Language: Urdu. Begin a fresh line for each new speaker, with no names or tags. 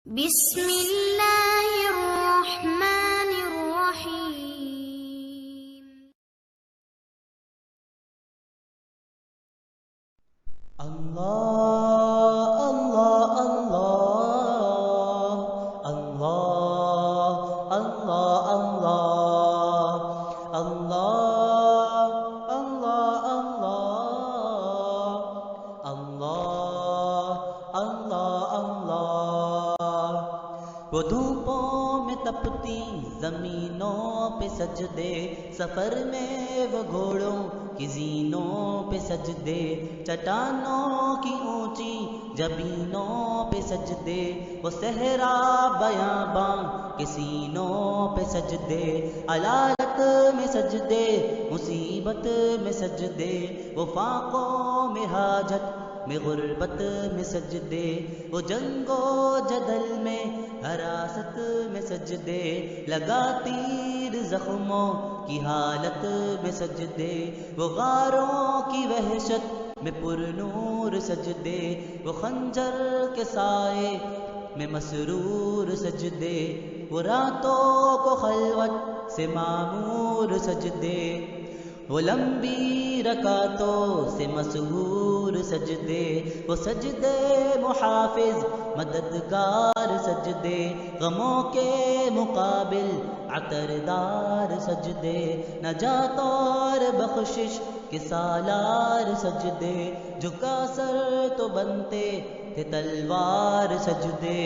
بسم اللہ الرحمن الرحیم۔
اللہ اللہ اللہ اللہ اللہ اللہ اللہ اللہ اللہ اللہ۔ وہ دھوپوں میں تپتی زمینوں پہ سجدے، سفر میں وہ گھوڑوں کی زینوں پہ سجدے، چٹانوں کی اونچی جبینوں پہ سجدے، وہ صحرا بیاباں کے سینوں پہ سجدے، علالت میں سجدے، مصیبت میں سجدے، وہ فاقوں میں حاجت میں غربت میں سجدے، وہ جنگ و جدل میں حراست میں سجدے، لگا تیر زخموں کی حالت میں سجدے، وہ غاروں کی وحشت میں پر نور سجدے، وہ خنجر کے سائے میں مسرور سجدے، وہ راتوں کو خلوت سے معمور سجدے، وہ لمبی رکعتوں سے مسحور سجدے، وہ سجدے محافظ مددگار سجدے، غموں کے مقابل عطردار سجدے، نجات اور بخشش کے سالار سجدے، جھکا سر تو بنتے تھے تلوار سجدے۔